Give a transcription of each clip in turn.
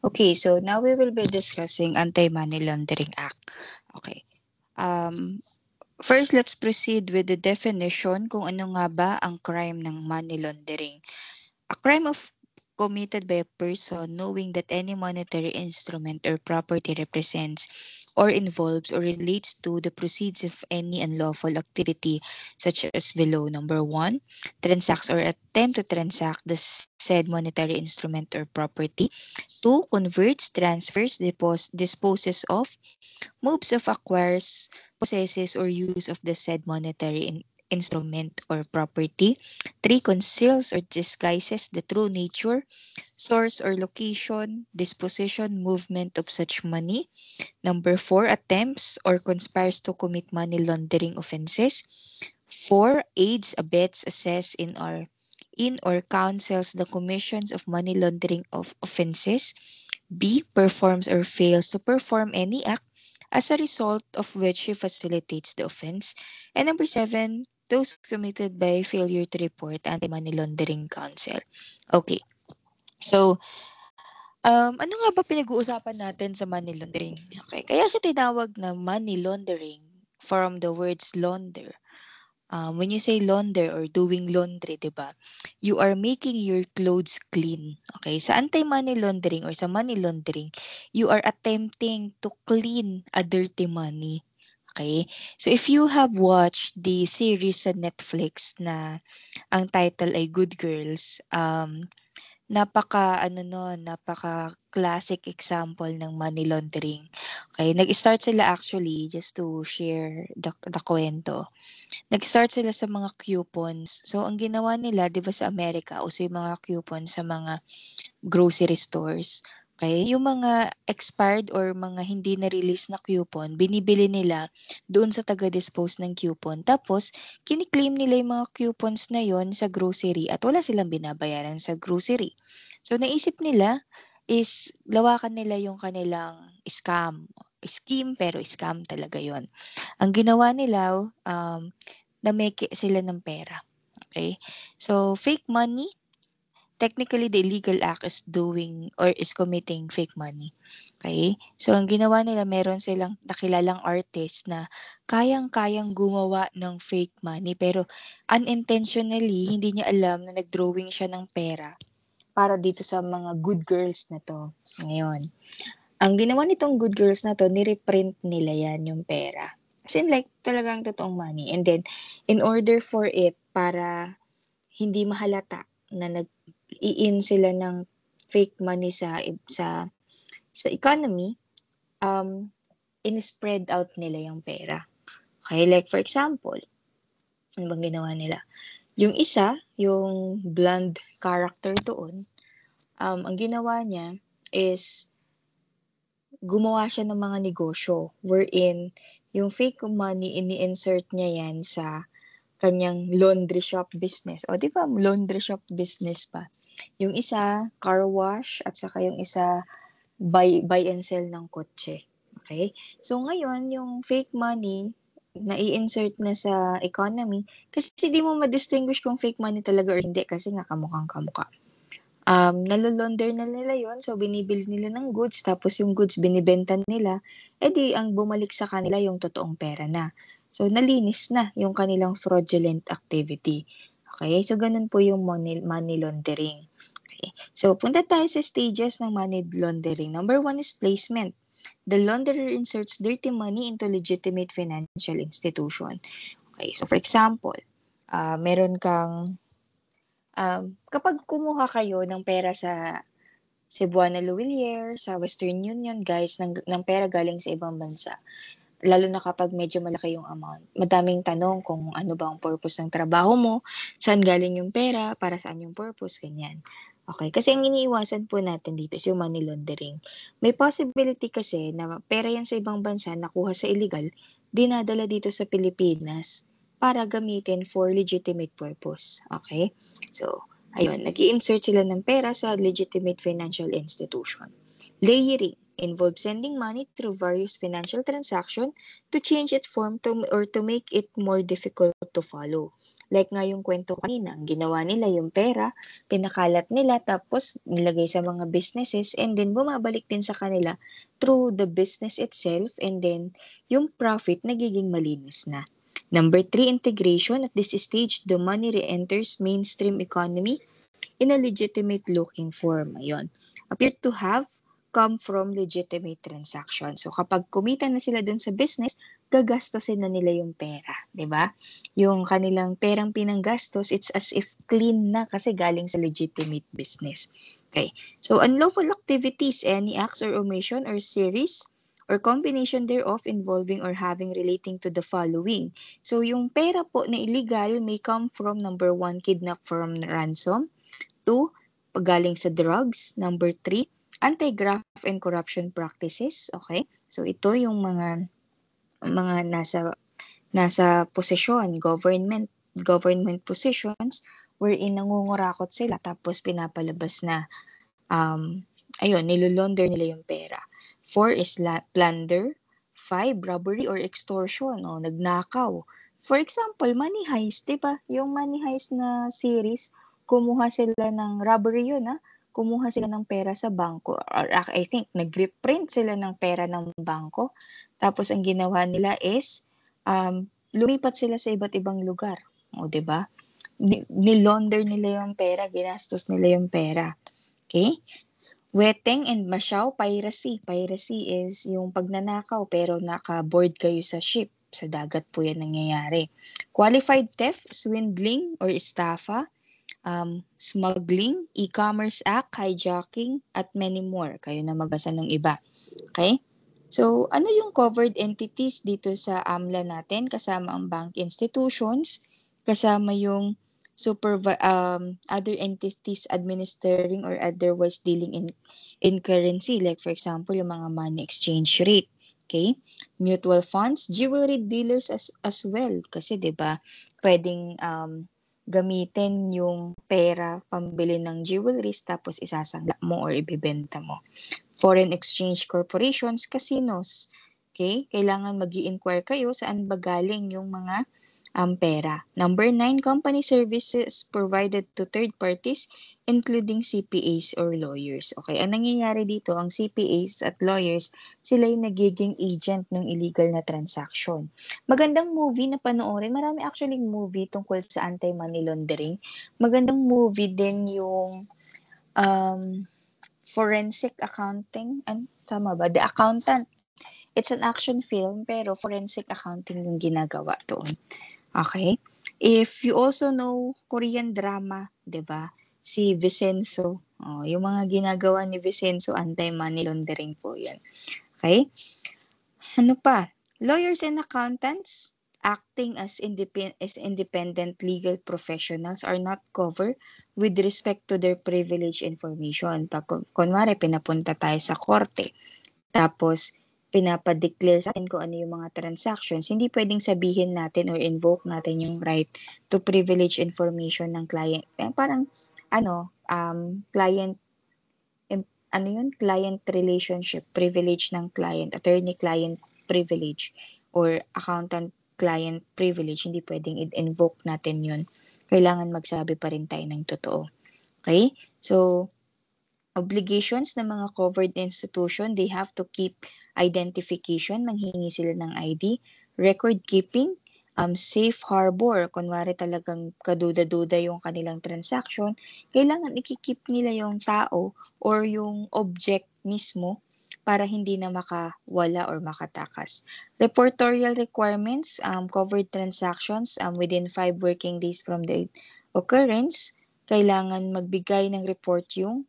Okay, so now we will be discussing Anti-Money Laundering Act. Okay. Um, First, let's proceed with the definition kung ano nga ba ang crime ng money laundering. A crime of committed by a person knowing that any monetary instrument or property represents or involves or relates to the proceeds of any unlawful activity such as below. Number one, transacts or attempt to transact the said monetary instrument or property. Two, converts, transfers, disposes of, moves of, acquires, possesses, or use of the said monetary instrument or property. Three, conceals or disguises the true nature, source or location, disposition, movement of such money. Number four, attempts or conspires to commit money laundering offenses. Four, aids, abets, assess in or counsels the commissions of money laundering of offenses. B, performs or fails to perform any act as a result of which he facilitates the offense. And number seven, those committed by failure to report anti-money laundering counsel. Okay. So, ano nga ba pinag-uusapan natin sa money laundering? Okay. Kaya siya tinawag na money laundering from the words launder. When you say launder or doing laundry, di ba? You are making your clothes clean. Okay? Sa anti-money laundering or sa money laundering, you are attempting to clean a dirty money. Okay? So if you have watched the series sa Netflix na ang title ay Good Girls, napaka classic example ng money laundering. Okay, nag-start sila actually just to share the kwento. Nag-start sila sa mga coupons. So, ang ginawa nila, di ba sa Amerika, uso yung mga coupons sa mga grocery stores. Okay? Yung mga expired or mga hindi na-release na coupon, binibili nila doon sa taga-dispose ng coupon. Tapos, kiniklaim nila yung mga coupons na yon sa grocery at wala silang binabayaran sa grocery. So, naisip nila is lawakan nila yung kanilang scheme, pero scam talaga yon. Ang ginawa nila, nameke sila ng pera. Okay? So, fake money, technically the illegal act is doing or is committing fake money. Okay? So, ang ginawa nila, meron silang nakilalang artist na kayang-kayang gumawa ng fake money pero unintentionally, hindi niya alam na nag-drawing siya ng pera para dito sa mga good girls na to. Ngayon, ang ginawa nitong good girls na to, nireprint nila yan yung pera. As in like talagang totoong money. And then, in order for it, para hindi mahalata na nag-i-in sila ng fake money sa economy, um, in-spread out nila yung pera. Okay, like for example, ano bang ginawa nila? Yung isa, yung blonde character doon, ang ginawa niya is gumawa siya ng mga negosyo wherein yung fake money ini-insert niya yan sa kanyang laundry shop business. O di ba laundry shop business pa? Yung isa car wash at saka yung isa buy and sell ng kotse. Okay? So ngayon yung fake money na i-insert na sa economy kasi di mo ma-distinguish kung fake money talaga or hindi kasi nga kamukhang kamukha. Nalolonder na nila yon, so binibili nila ng goods tapos yung goods binibenta nila, edi ang bumalik sa kanila yung totoong pera na. So nalinis na yung kanilang fraudulent activity. Okay, so ganun po yung money laundering. Okay. So punta tayo sa stages ng money laundering. Number one is placement. The launderer inserts dirty money into legitimate financial institution. Okay, so for example, meron kang kapag kumuha kayo ng pera sa Cebuana Lhuillier, sa Western Union, guys, ng pera galing sa ibang bansa, lalo na kapag medyo malaki yung amount, madaming tanong kung ano ba ang purpose ng trabaho mo, saan galing yung pera, para saan yung purpose, ganyan. Okay, kasi ang iniiwasan po natin dito is yung money laundering. May possibility kasi na pera yan sa ibang bansa, nakuha sa illegal, dinadala dito sa Pilipinas para gamitin for legitimate purpose. Okay? So, ayun, nag insert sila ng pera sa legitimate financial institution. Layering. involve sending money through various financial transactions to change its form or to make it more difficult to follow. Like nga yung kwento kanina, ang ginawa nila yung pera, pinakalat nila tapos nilagay sa mga businesses and then bumabalik din sa kanila through the business itself and then yung profit nagiging malinis na. Number 3, integration. At this stage, the money re-enters mainstream economy in a legitimate looking form. Ayun. Appear to have come from legitimate transaction. So kapag kumita na sila dun sa business, gagastosin na nila yung pera, 'di ba? Yung kanilang perang pinanggastos, it's as if clean na kasi galing sa legitimate business. Okay. So unlawful activities, any acts or omission or series or combination thereof involving or having relating to the following. So yung pera po na illegal may come from number 1, kidnap from ransom. 2, paggaling sa drugs. Number 3, anti-graft and corruption practices. Okay? So ito yung mga nasa posisyon, government positions wherein nangungurakot sila tapos pinapalabas na nilolonder nila yung pera. 4 is plunder. 5, robbery or extortion, nagnakaw. For example, money heist, 'di ba? Yung money heist na series, kumuha sila ng robbery yun, kumuha sila ng pera sa bangko. Or I think nag-reprint sila ng pera ng bangko. Tapos ang ginawa nila is lumipat sila sa iba't ibang lugar. O, 'di ba? Nilaunder nila yung pera, ginastos nila yung pera. Okay? Weteng and masyaw, piracy. Piracy is yung pagnanakaw pero naka-board kayo sa ship. Sa dagat po yan nangyayari. Qualified theft, swindling or estafa, smuggling, e-commerce act, hijacking, at many more. Kayo na magbasa ng iba. Okay? So, ano yung covered entities dito sa AMLA natin? Kasama ang bank institutions, kasama yung other entities administering or otherwise dealing in currency, like for example yung mga money exchange rate. Okay? Mutual funds, jewelry dealers as well kasi 'di ba pwedeng gamitin yung pera pambili ng jewelries tapos isasangla mo or ibebenta mo. Foreign exchange corporations, casinos. Okay? Kailangan mag-i-inquire kayo saan ba galing yung mga pera. Number 9, company services provided to third parties including CPAs or lawyers. Okay, ang nangyayari dito, ang CPAs at lawyers, sila yung nagiging agent ng illegal na transaction. Magandang movie na panoorin. Marami actually movie tungkol sa anti-money laundering. Magandang movie din yung forensic accounting. Tama ba? The Accountant. It's an action film pero forensic accounting yung ginagawa doon. Okay? If you also know Korean drama, 'di ba? Si Vicenzo, yung mga ginagawa ni Vicenzo, anti-money laundering po 'yan. Okay? Ano pa? Lawyers and accountants acting as independent legal professionals are not covered with respect to their privileged information. Pag kunwari pinapunta tayo sa korte, tapos pinapa-declare sa atin kung ano yung mga transactions, hindi pwedeng sabihin natin or invoke natin yung right to privilege information ng client. Parang, client, client relationship, privilege ng client, attorney-client privilege, or accountant-client privilege, hindi pwedeng invoke natin yun. Kailangan magsabi pa rin tayo ng totoo. Okay? So, obligations ng mga covered institution, they have to keep identification, manghingi sila ng ID, record keeping, safe harbor, kunwari talagang kaduda-duda yung kanilang transaction, kailangan ikikip nila yung tao or yung object mismo para hindi na makawala or makatakas. Reportorial requirements, covered transactions within 5 working days from the occurrence, kailangan magbigay ng report yung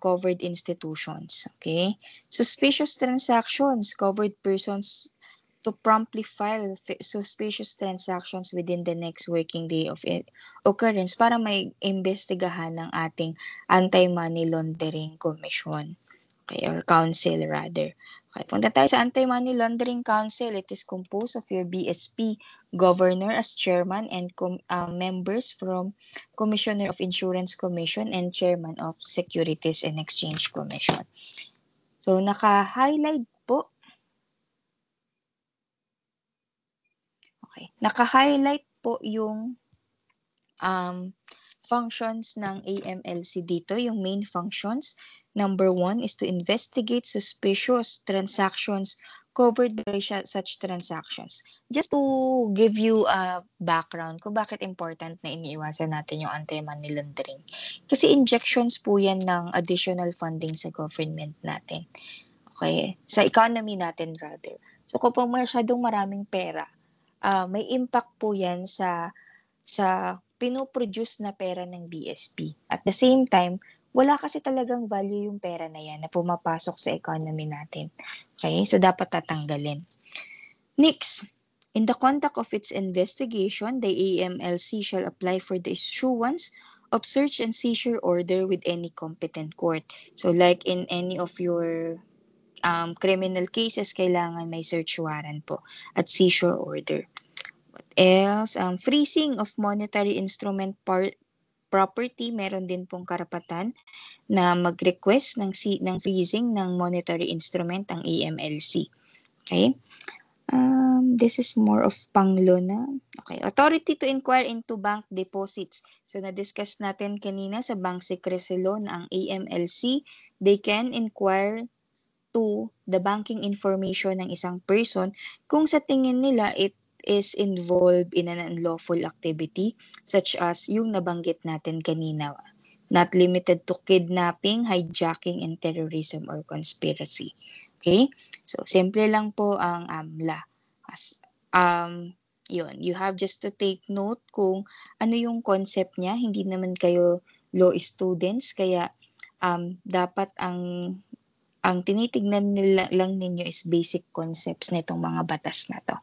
covered institutions. Okay? Suspicious transactions, covered persons to promptly file suspicious transactions within the next working day of occurrence para may imbestigahan ng ating Anti-Money Laundering Commission. Okay, or council rather. Okay, punta tayo sa Anti-Money Laundering Council. It is composed of your BSP governor as chairman and members from Commissioner of Insurance Commission and chairman of Securities and Exchange Commission. So, naka-highlight po. Okay. Naka-highlight po yung functions ng AMLC dito, yung main functions. Number 1 is to investigate suspicious transactions covered by such transactions. Just to give you a background kung bakit important na iniiwasan natin yung anti-money laundering. Kasi injections po yan ng additional funding sa government natin. Okay? Sa economy natin rather. So kung po masyadong maraming pera, may impact po yan sa pinoproduce na pera ng BSP. At the same time, wala kasi talagang value yung pera na yan na pumapasok sa economy natin. Okay? So, dapat tatanggalin. Next, in the conduct of its investigation, the AMLC shall apply for the issuance of search and seizure order with any competent court. So, like in any of your criminal cases, kailangan may search warrant po at seizure order. Else, freezing of monetary instrument property, meron din pong karapatan na mag-request ng freezing ng monetary instrument ang AMLC. Okay? This is more of panglo na. Okay. Authority to inquire into bank deposits. So, na-discuss natin kanina sa Bank Secrecy Law na ang AMLC, they can inquire to the banking information ng isang person kung sa tingin nila it is involved in an unlawful activity such as yung nabanggit natin kanina, not limited to kidnapping, hijacking, and terrorism or conspiracy. Okay? So, simple lang po ang AMLA. Yun, you have just to take note kung ano yung concept niya. Hindi naman kayo law students, kaya dapat ang tinitignan nila lang ninyo is basic concepts nitong mga batas na to.